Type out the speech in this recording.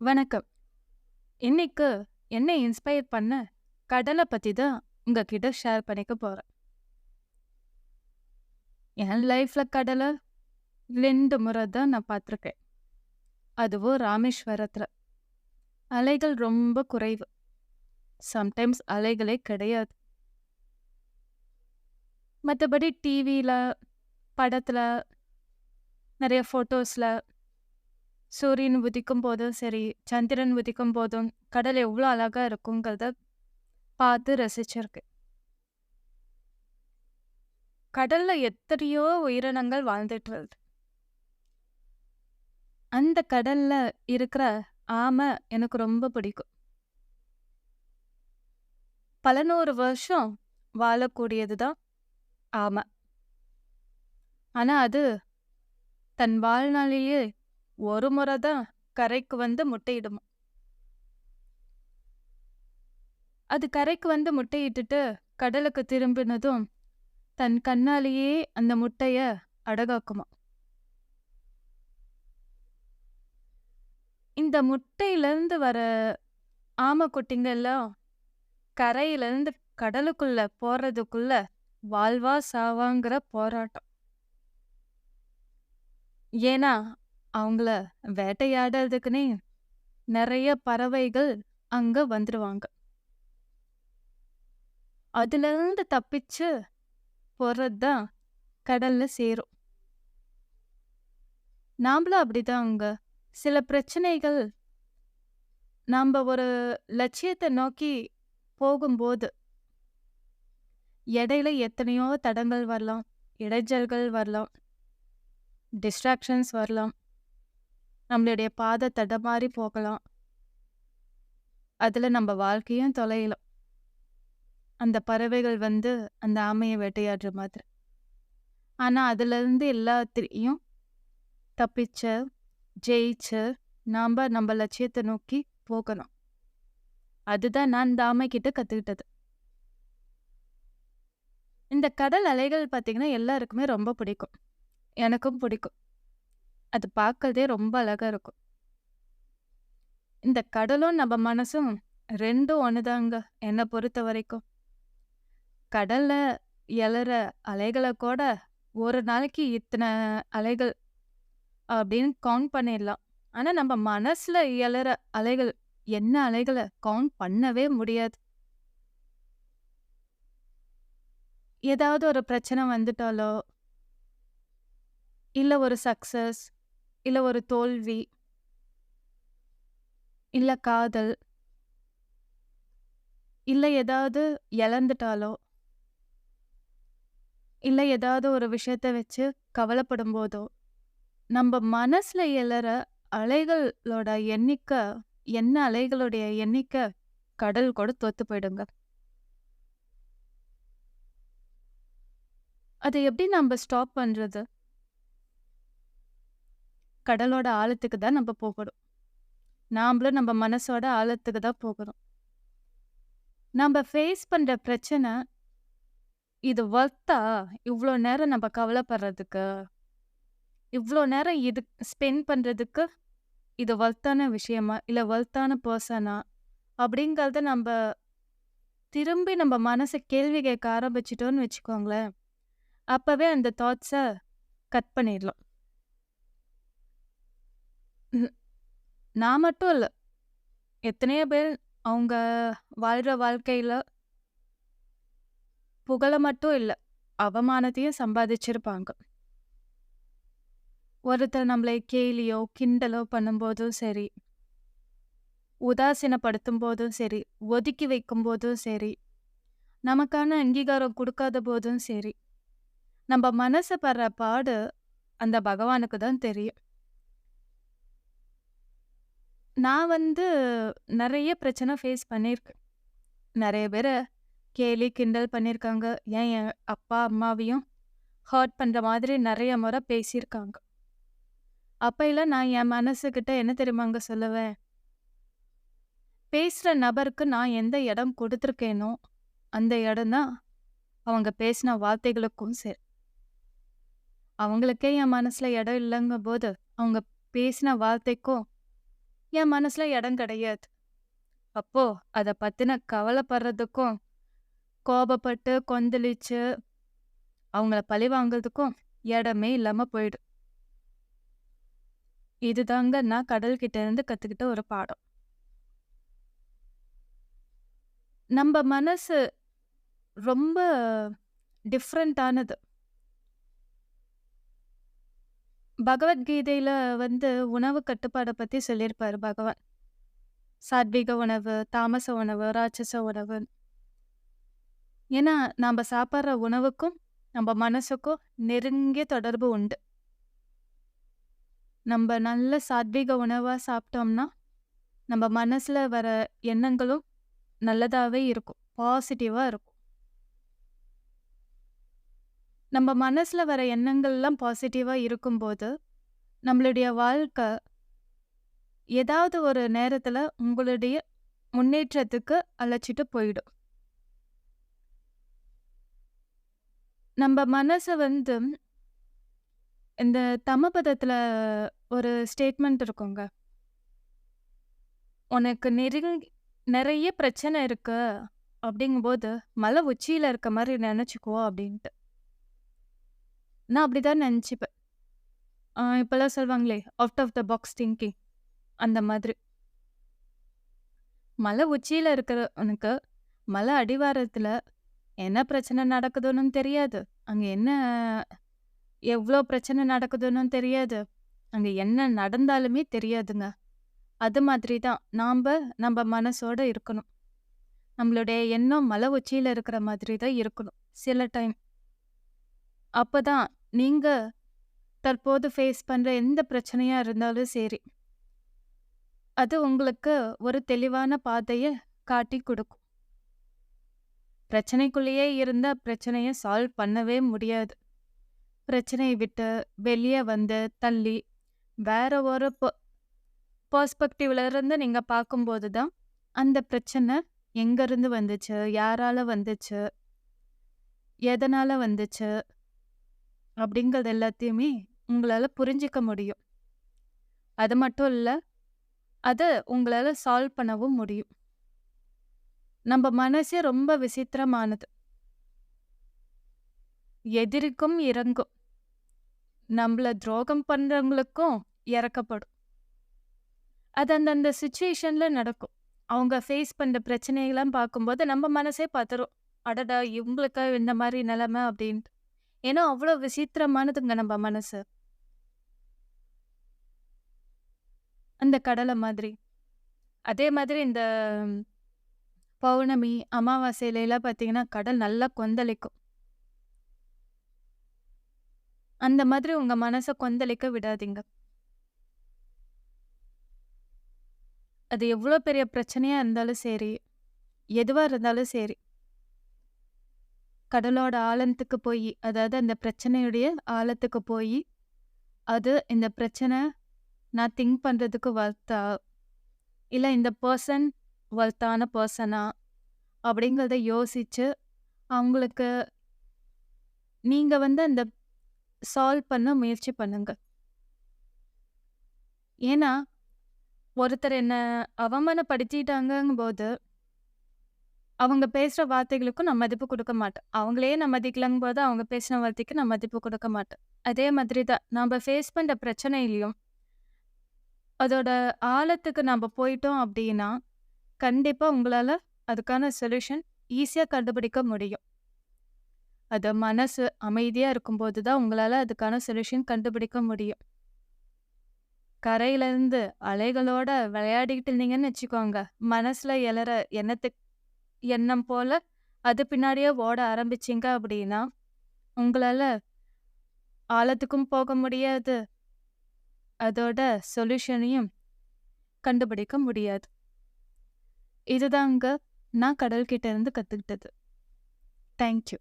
வணக்கம். இன்னைக்கு என்ன இன்ஸ்பயர் பண்ண கடலை பத்தி தான் உங்ககிட்ட ஷேர் பண்ணிக்க போறேன். என் லைஃப்ல கடலை 2 முறை தான் நான் பார்த்துருக்கேன். அதுவும் ராமேஸ்வரத்துல. அலைகள் ரொம்ப குறைவு. சம்டைம்ஸ் அலைகளே கிடையாது. மத்தபடி டிவில, படத்துல, நிறைய ஃபோட்டோஸ்ல சூரியன் உதிக்கும் போதும் சரி, சந்திரன் உதிக்கும் போதும் கடல் எவ்வளோ அழகா இருக்குங்கிறத பார்த்து ரசிச்சிருக்கேன். கடல்ல எத்தனையோ உயிரினங்கள் வாழ்ந்துட்டு வருது. அந்த கடல்ல இருக்கிற ஆமை எனக்கு ரொம்ப பிடிக்கும். பல நூறு வருஷம் வாழக்கூடியது தான் ஆமை. ஆனா அது தன் வாழ்நாளிலேயே ஒரு முறை தான் கரைக்கு வந்து முட்டையிடுமா. அது கரைக்கு வந்து முட்டையிட்டுட்டு கடலுக்கு திரும்பினதும் தன் கண்ணாலேயே அந்த முட்டைய அடகாக்குமா. இந்த முட்டையிலிருந்து வர ஆமை குட்டிங்க எல்லாம் கரையிலிருந்து கடலுக்குள்ள போறதுக்குள்ள வாழ்வா சாவாங்கிற போராட்டம். ஏன்னா அவங்கள வேட்டையாடுறதுக்குன்னே நிறைய பறவைகள் அங்க வந்துடுவாங்க. அதுல இருந்து தப்பிச்சு போறதுதான் கடல்ல சேரும். நாமளும் அப்படிதான் அங்க சில பிரச்சனைகள் நாம ஒரு லட்சியத்தை நோக்கி போகும்போது இடையில எத்தனையோ தடங்கள் வரலாம், இடைஞ்சல்கள் வரலாம், டிஸ்ட்ராக்ஷன்ஸ் வரலாம், நம்மளுடைய பாதை தடமாறி போகலாம். அதுல நம்ம வாழ்க்கையும் தொலையலாம். அந்த பறவைகள் வந்து அந்த ஆமையை வேட்டையாடுற மாதிரி. ஆனா அதுல இருந்து எல்லாத்தையும் தப்பிச்ச, ஜெயிச்ச நாம நம்ம லட்சியத்தை நோக்கி போகணும். அதுதான் நான் இந்த ஆமை கிட்ட கத்துக்கிட்டது. இந்த கடல் அலைகள் பார்த்தீங்கன்னா எல்லாருக்குமே ரொம்ப பிடிக்கும். எனக்கும் பிடிக்கும். அது பார்க்கறதே ரொம்ப அழகா இருக்கும். இந்த கடலும் நம்ம மனசும் 2ம் ஒண்ணுதாங்க என்ன பொறுத்த வரைக்கும். கடல்ல எழற அலைகளை கூட ஒரு நாளைக்கு இத்தனை அலைகள் அப்படின்னு கவுண்ட் பண்ணிடலாம். ஆனா நம்ம மனசுல எழற அலைகள் என்ன அலைகளை கவுண்ட் பண்ணவே முடியாது. ஏதாவது ஒரு பிரச்சனை வந்துட்டாலோ, இல்ல ஒரு சக்சஸ், இல்ல ஒரு தோல்வி, இல்ல காதல், இல்ல ஏதாவது இழந்துட்டாலோ, இல்ல ஏதாவது ஒரு விஷயத்த வச்சு கவலைப்படும் போதோ, நம்ம மனசுல எழற அலைகளோட எண்ணிக்கை, என்ன அலைகளுடைய எண்ணிக்கை கடல் கூட தோத்து போயிடுங்க. அதை எப்படி நம்ம ஸ்டாப் பண்றது? கடலோட ஆழத்துக்கு தான் நம்ம போகணும். நாமளும் நம்ம மனசோட ஆழத்துக்கு தான் போகணும். நம்ம ஃபேஸ் பண்ற பிரச்சனை, இது வொர்த்தா? இவ்ளோ நேரம் நம்ம கவலைப்படுறதுக்கு, இவ்ளோ நேரம் இது ஸ்பெண்ட் பண்றதுக்கு, இது வொர்த்தான விஷயமா? இல்ல வொர்த்தான பெர்சனா? அப்படிங்கிறத நம்ப திரும்பி நம்ம மனச கேள்வி கேட்க ஆரம்பிச்சுட்டோம்னு வச்சுக்கோங்களேன், அப்பவே அந்த தாட்ஸ கட் பண்ணிடலாம். ம் நான் மட்டும் இல்ல. எத்தனையோ பேர் அவங்க வாழ்ற வாழ்க்கையில புகழ மட்டும் இல்ல, அவமானத்தையும் சம்பாதிச்சிருப்பாங்க. ஒருத்தர் நம்மளை கேலியோ, கிண்டலோ பண்ணும்போதும் சரி, உதாசீனப்படுத்தும் போதும் சரி, ஒதுக்கி வைக்கும்போதும் சரி, நமக்கான அங்கீகாரம் குடுக்காத போதும் சரி, நம்ம மனசு படுற பாடு அந்த பகவானுக்கு தான் தெரியும். நான் வந்து நெறைய பிரச்சனை ஃபேஸ் பண்ணியிருக்கேன். நெறைய பேர கேலி, கிண்டல் பண்ணியிருக்காங்க. ஏன் என் அப்பா, அம்மாவையும் ஹர்ட் பண்ற மாதிரி நெறைய முறை பேசியிருக்காங்க. அப்பைலாம் நான் என் மனசுகிட்ட என்ன தெரியுமாங்க சொல்லுவேன்? பேசுற நபருக்கு நான் எந்த இடம் குடுத்துருக்கேனோ, அந்த இடம் தான் அவங்க பேசின வார்த்தைகளுக்கும் சரி. அவங்களுக்கே என் மனசுல இடம் இல்லங்கும்போது, அவங்க பேசின வார்த்தைக்கும் என் மனசுல இடம் கிடையாது. அப்போ அத பத்தின கவலைப்படுறதுக்கும், கோபப்பட்டு, கொந்தளிச்சு, அவங்கள பழி வாங்குறதுக்கும் இடமே இல்லாம போயிடும். இதுதாங்க நான் கடல்கிட்ட இருந்து கத்துக்கிட்ட ஒரு பாடம். நம்ப மனசு ரொம்ப டிஃப்ரெண்டானது. பகவத்கீதையில உணவு கட்டுப்பாட பத்தி சொல்லியிருப்பாரு பகவான். சாத்விக உணவு, தாமச உணவு, ராட்சச உணவு. ஏன்னா, நாம சாப்பிடுற உணவுக்கும், நம்ம மனசுக்கும் நெருங்கிய தொடர்பு உண்டு. நம்ப நல்ல சாத்விக உணவா சாப்பிட்டோம்னா, நம்ம மனசுல வர எண்ணங்களும் நல்லதாவே இருக்கும். பாசிட்டிவா இருக்கும். நம்ம மனசுல வர எண்ணங்கள்லாம் பாசிட்டிவா இருக்கும்போது, நம்மளுடைய வாழ்க்கை ஏதாவது ஒரு நேரத்துல உங்களுடைய முன்னேற்றத்துக்கு அழைச்சிட்டு போயிடும். நம்ம மனச இந்த தமபதத்துல ஒரு ஸ்டேட்மெண்ட் இருக்குங்க. உனக்கு நெறைய பிரச்சனை இருக்கு அப்படிங்கும்போது, மலை உச்சியில இருக்க மாரி நெனச்சுக்கோ அப்படின்ட்டு. நான் அப்படிதான் நெனச்சுப்பேன். இப்பல்லாம் சொல்லுவாங்களே, out of the box thinking அந்த மாதிரி. மலை உச்சியில இருக்கிறவனுக்கு, மலை அடிவாரத்துல என்ன பிரச்சனை நடக்குதுன்னும் தெரியாது. அங்க எவ்ளோ பிரச்சனை நடக்குதுன்னும் தெரியாது. அங்க என்ன நடந்தாலுமே தெரியாதுங்க. அது மாதிரி தான் நம்ப மனசோட இருக்கணும். நம்மளுடைய எண்ணம் மலை உச்சியில இருக்கிற மாதிரி தான் இருக்கணும் சில டைம். அப்பதான் நீங்க தற்போது ஃபேஸ் பண்ற எந்த பிரச்சனையா இருந்தாலும் சரி, அது உங்களுக்கு ஒரு தெளிவான பாதைய காட்டிக் குடுக்கும். பிரச்சனைக்குள்ளேயே இருந்தா பிரச்சனைய சால்வ் பண்ணவே முடியாது. பிரச்சனைய விட்டு வெளிய தள்ளி, வேற ஒரு பெர்ஸ்பெக்டிவ்ல இருந்து நீங்க பார்க்கும்போது தான், அந்த பிரச்சனை எங்கருந்து வந்துச்சு? யாரால வந்துச்சு? எதனால வந்துச்சு? அப்படிங்கிறது எல்லாத்தையுமே உங்களால புரிஞ்சுக்க முடியும். அது மட்டும் இல்ல, அத உங்களால சால்வ் பண்ணவும் முடியும். நம்ப மனசே ரொம்ப விசித்திரமானது. எதிரிக்கும் இரங்கும். நம்மள துரோகம் பண்றவங்களுக்கும் இரக்கப்படும். அது அந்தந்த சிச்சுவேஷன்ல நடக்கும். அவங்க ஃபேஸ் பண்ற பிரச்சனைகள்லாம் பார்க்கும்போது நம்ம மனசே பதறும். அடடா! இவங்களுக்கா இந்த மாரி நிலைமை அப்படின்ட்டு. ஏன்னா, அவ்வளோ விசித்திரமானதுங்க நம்ம மனசு. அந்த கடலை மாதிரி. அதே மாதிரி இந்த பௌர்ணமி, அமாவாசையிலலாம் பார்த்தீங்கன்னா, கடல் நல்லா கொந்தளிக்கும். அந்த மாதிரி உங்க மனச கொந்தளிக்க விடாதீங்க. அது எவ்வளோ பெரிய பிரச்சனையா இருந்தாலும் சரி, எதுவா இருந்தாலும் சரி, கடலோட ஆழத்துக்கு போயி, அதாவது அந்த பிரச்சனையுடைய ஆழத்துக்கு போயி, அது இந்த பிரச்சனை நான் திங்க் பண்றதுக்கு வொர்த்தா? இல்ல இந்த பெர்சன் வொர்த்தான பெர்சனா? அப்படிங்கிறத யோசிச்சு, அவங்களுக்கு நீங்க அந்த சால்வ் பண்ண முயற்சி பண்ணுங்க. ஏன்னா, ஒருத்தர் என்ன அவமானப்படுத்திட்டாங்கங்கும்போது, அவங்க பேசுற வார்த்தைகளுக்கும் நான் மதிப்பு குடுக்க மாட்டேன். அவங்களே நான் மதிக்கலங்கும்போது, அவங்க பேசின வார்த்தைக்கு நான் மதிப்பு குடுக்க மாட்டேன். அதே மாதிரி தான், நம்ப ஃபேஸ் பண்ற பிரச்சனையிலயும், அதோட ஆழத்துக்கு நம்ப போயிட்டோம் அப்படின்னா, கண்டிப்பா உங்களால அதுக்கான சொல்யூஷன் ஈஸியா கண்டுபிடிக்க முடியும். அது மனசு அமைதியா இருக்கும்போது தான் உங்களால அதுக்கான சொல்யூஷன் கண்டுபிடிக்க முடியும். கரையிலேருந்து அலைகளோட விளையாடிக்கிட்டு இருந்தீங்கன்னு வச்சுக்கோங்க, மனசுல எழற எண்ணம் போல அது பின்னாடியே ஓட ஆரம்பிச்சீங்க அப்படின்னா, உங்களால ஆழத்துக்கும் போக முடியாது. அதோட சொல்யூஷனையும் கண்டுபிடிக்க முடியாது. இதுதாங்க நான் கடல்கிட்ட இருந்து கத்துக்கிட்டது. Thank you.